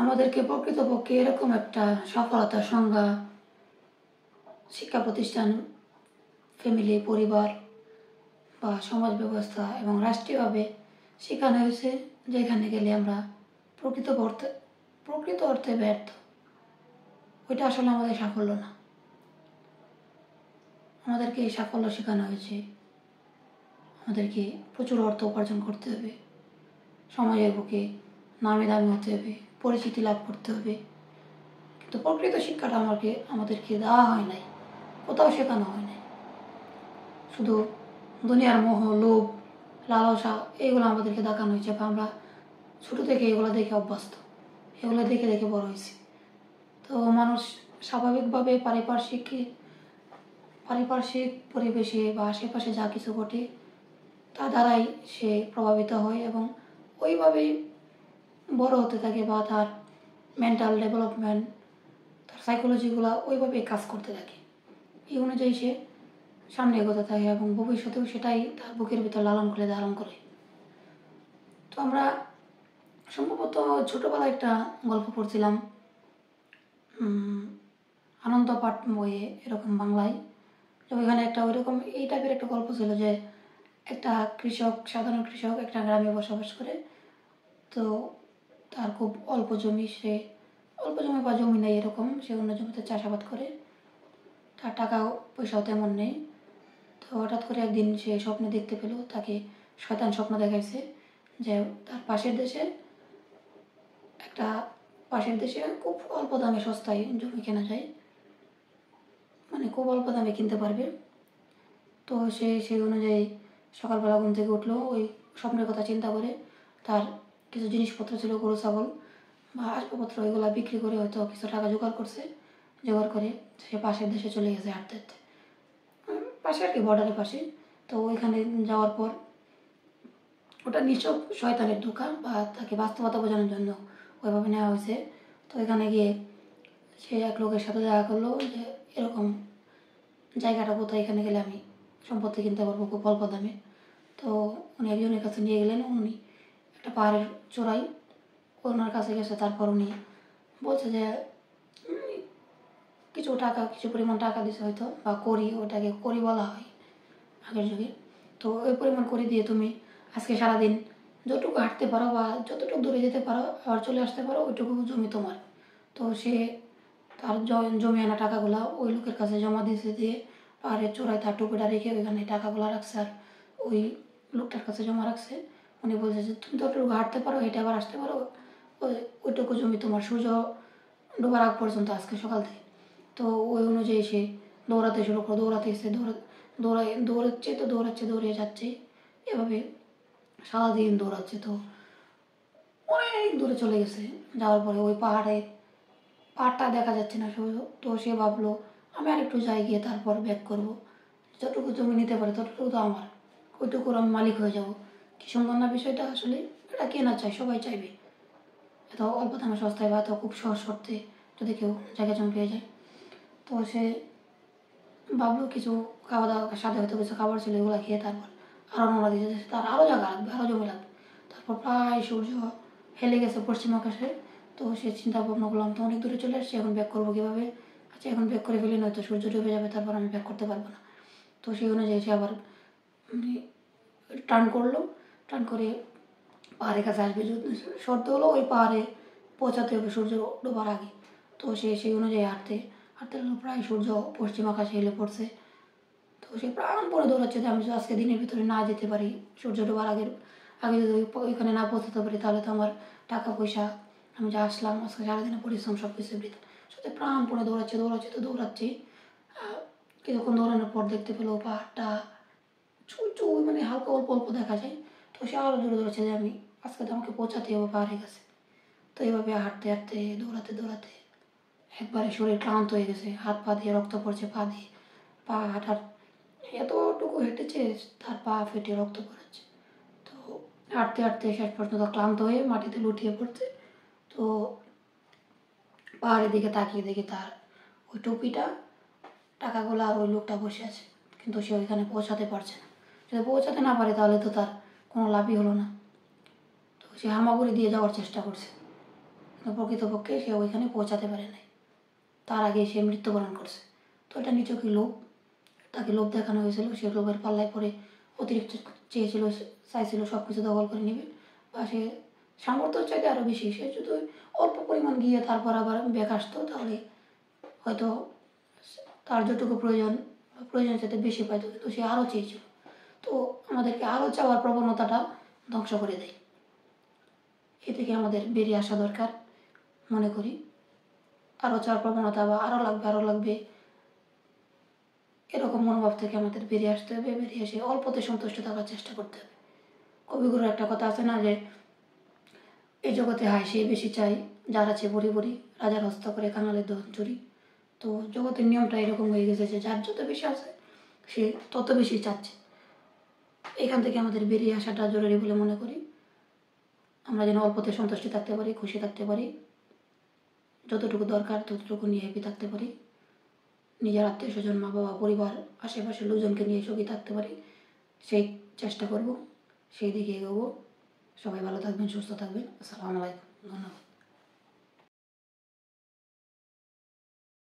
আমাদেরকে প্রকৃতপক্ষে এরকম একটা সফলতার সংজ্ঞা শিক্ষা প্রতিষ্ঠান, ফ্যামিলি, পরিবার বা সমাজ ব্যবস্থা এবং রাষ্ট্রীয়ভাবে শেখানো হয়েছে, যেখানে গেলে আমরা প্রকৃত অর্থে ব্যর্থ। ওইটা আসলে আমাদের সাফল্য না। আমাদেরকে এই সাফল্য শেখানো হয়েছে আমাদেরকে প্রচুর অর্থ উপার্জন করতে হবে, সমাজের বুকে নামি দামি হতে হবে, পরিচিতি লাভ করতে হবে। কিন্তু প্রকৃত শিক্ষাটা আমাদেরকে দেওয়া হয় নাই, কোথাও শেখানো হয় নাই। শুধু দুনিয়ার মোহ, লোভ, লালসা এইগুলো আমাদেরকে দেখানো হয়েছে, বা আমরা ছোটো থেকে এগুলো দেখে অভ্যস্ত, এগুলো দেখে দেখে বড় হয়েছি। তো মানুষ স্বাভাবিকভাবে পারিপার্শ্বিক পরিবেশে বা আশেপাশে যা কিছু ঘটে তা দ্বারাই সে প্রভাবিত হয় এবং ওইভাবেই বড় হতে থাকে, বা তার মেন্টাল ডেভেলপমেন্ট, তার সাইকোলজিগুলো ওইভাবেই কাজ করতে থাকে। এই অনুযায়ী সে সামনে এগোতে থাকে এবং ভবিষ্যতেও সেটাই তার বুকের ভিতর লালন করে ধারণ করে। তো আমরা সম্ভবত ছোটোবেলায় একটা গল্প পড়ছিলাম আনন্দ পাঠ বইয়ে, এরকম বাংলায়। তো ওইখানে ওইরকম এই টাইপের একটা গল্প ছিল যে একটা সাধারণ কৃষক একটা গ্রামে বসবাস করে। তো তার খুব অল্প জমি বা জমি নেই এরকম, সে অন্য জমিতে চাষাবাদ করে, তার টাকা পয়সাও তেমন নেই। তো হঠাৎ করে একদিন সে স্বপ্নে দেখতে পেল, তাকে শয়তান স্বপ্ন দেখাইছে যে তার পাশের দেশে খুব অল্প দামে সস্তায় জমি কেনা যায়, মানে খুব অল্প দামে কিনতে পারবে। তো সে সেই অনুযায়ী সকালবেলা ঘুম থেকে উঠলো, ওই স্বপ্নের কথা চিন্তা করে তার কিছু জিনিসপত্র ছিল, গরু ছাগল বা আসবাবপত্র, ওইগুলো বিক্রি করে হয়তো কিছু টাকা জোগাড় করে সে পাশের দেশে চলে গেছে হাঁটতে হাঁটতে, পাশে আর কি, বর্ডারের পাশে। তো ওইখানে যাওয়ার পর ওটা নিছক শয়তানের দোকান, বা তাকে বাস্তবতা বোঝানোর জন্য ওইভাবে নেওয়া হয়েছে। তো এখানে গিয়ে সে এক লোকের সাথে দেখা করলো যে এরকম জায়গাটা কোথায়, এখানে গেলে আমি সম্পত্তি কিনতে পারবো খুব অল্প দামে। তো উনি একজনের কাছে নিয়ে গেলেন, উনি একটা পাহাড়ের চূড়ায় ওনার কাছে গেছে। তারপর উনি বলছে যে কিছু পরিমাণ টাকা দিছে হয়তো, বা করি, ওটাকে করি বলা হয় আগের যুগে। তো ওই পরিমাণ করি দিয়ে তুমি আজকে সারাদিন যতটুকু হাঁটতে পারো বা যতটুকু দূরে যেতে পারো আবার চলে আসতে পারো, ওইটুকু জমি তোমার। তো সে তার জমি আনা টাকাগুলো ওই লোকের কাছে জমা দিয়ে পাহাড়ের চূড়ায় তার টুপিটা রেখে ওইখানে টাকাগুলো রাখছে, আর ওই লোকটার কাছে জমা রাখছে। উনি বলছে যে তুমি যতটুকু হাঁটতে পারো, হেঁটে আবার আসতে পারো, ওইটুকু জমি তোমার, সূর্য ডোবার আগ পর্যন্ত আজকে সকাল থেকে। তো ওই অনুযায়ী সে দৌড়াতে শুরু করে, দৌড়িয়ে যাচ্ছে, এভাবে সারাদিন দৌড়াচ্ছে। তো অনেক দূরে চলে গেছে, যাওয়ার পরে ওই পাহাড়টা দেখা যাচ্ছে না। তো সে ভাবলো আমি আর একটু যাই, গিয়ে তারপর ব্যাক করবো, যতটুকু জমি নিতে পারে ততটুকু তো আমার, ওইটুকুর আমি মালিক হয়ে যাব। কি সুন্দর না বিষয়টা! আসলে এটা কে না চায়, সবাই চাইবে এত অল্প দামে সস্তায়, বা এত খুব সহজ শর্তে যদি কেউ জায়গা জমি পেয়ে যায়। তো সে ভাবলো কিছু খাওয়া দাওয়া সাথে হয়তো কিছু খাবার ছিল, এগুলো খেয়ে তারপর আরও নোংরা দিতে, তার আরও জায়গা লাগবে, আরও জমি লাগবে। তারপর প্রায় সূর্য হেলে গেছে পশ্চিম আকাশে। তো সে চিন্তা ভাবনা করলাম, তো অনেক দূরে চলে আসছে, এখন ব্যাক করবো কীভাবে? আচ্ছা, এখন ব্যাক করে ফেলি, নয়তো সূর্য ডুবে যাবে, তারপর আমি ব্যাক করতে পারবো না। তো সেই অনুযায়ী সে আবার টার্ন করে পাহাড়ের কাছে আসবে। শর্ত হলো ওই পাহাড়ে পৌঁছাতে হবে সূর্য ডোবার আগে। তো সে সেই অনুযায়ী হাঁটতে প্রায় সূর্য পশ্চিম আকাশে হেলে পড়ছে। তো সে প্রাণপণে দৌড়াচ্ছে যে আমি যদি আজকে দিনের ভিতরে না যেতে পারি, সূর্য ডোবার আগে যদি ওইখানে না পৌঁছাতে পারি, তাহলে তো আমার টাকা পয়সা, আমি যা আসলাম আজকে সারাদিনের পরিশ্রম সব কিছু বৃথা। সাথে প্রাণপণে দৌড়াচ্ছে। কিছুক্ষণ দৌড়ানোর পর দেখতে পেলো পাহাড়টা মানে হালকা অল্প অল্প দেখা যায়। তো সে আরও দৌড়াচ্ছে যে আমি আজকে তো আমাকে পৌঁছাতে হবে পাহাড়ের কাছে। তো এইভাবে হাঁটতে দৌড়াতে একবারে শরীর ক্লান্ত হয়ে গেছে, হাত পা দিয়ে রক্ত পড়ছে, পা হাঁটার এতটুকু হেঁটেছে, তার পা ফেটে রক্ত পড়েছে। তো হাঁটতে শেষ পর্যন্ত ক্লান্ত হয়ে মাটিতে লুটিয়ে পড়ছে। তো পাহাড়ের দিকে তাকিয়ে দেখি তার ওই টুপিটা, টাকাগুলো আর ওই লোকটা বসে আছে, কিন্তু সে ওইখানে পৌঁছাতে পারছে না। যদি পৌঁছাতে না পারে তাহলে তো তার কোনো লাভই হলো না। তো সে হামাগুড়ি দিয়ে যাওয়ার চেষ্টা করছে, প্রকৃতপক্ষে সে ওইখানে পৌঁছাতে পারে নাই, তার আগে সে মৃত্যুবরণ করছে। তো এটা নিছকই লোভ, তাকে লোভ দেখানো হয়েছিল, সে লোভের পাল্লায় পরে অতিরিক্ত চেয়েছিল, চাইছিল সব কিছু দখল করে নেবে, বা সে সামর্থ্য চাইতে আরও বেশি, সে যদি অল্প পরিমাণ গিয়ে তারপর আবার ব্যাক আসতো তাহলে হয়তো তার যতটুকু প্রয়োজন চাইতে বেশি পাইতো, কিন্তু সে আরও চেয়েছিল। তো আমাদেরকে আরও চাওয়ার প্রবণতাটা ধ্বংস করে দেয়, এ থেকে আমাদের বেরিয়ে আসা দরকার মনে করি। আরও চাওয়ার প্রবণতা বা আরও লাগবে এরকম মনোভাব থেকে আমাদের বেরিয়ে আসতে হবে, বেরিয়ে এসে অল্পতে সন্তুষ্ট থাকার চেষ্টা করতে হবে। কবিগুরুর একটা কথা আছে না, যে এই জগতে হায় সে বেশি চাই, যার আছে বড়ি বড়ি, রাজার হস্ত করে কাঙালের দহন চুরি। তো জগতের নিয়মটা এরকম হয়ে গেছে যে যার যত বেশি আছে সে তত বেশি চাচ্ছে। এখান থেকে আমাদের বেরিয়ে আসাটা জরুরি বলে মনে করি। আমরা যেন অল্পতে সন্তুষ্টি থাকতে পারি, খুশি থাকতে পারি, যতটুকু দরকার ততটুকু নিয়ে হ্যাপি থাকতে পারি, নিজের আত্মীয় স্বজন, মা বাবা, পরিবার, আশেপাশের লোকজনকে নিয়ে সুখী থাকতে পারি, সেই চেষ্টা করব, সেই দিকে এগোবো। সবাই ভালো থাকবেন, সুস্থ থাকবেন। আসসালামু আলাইকুম, ধন্যবাদ।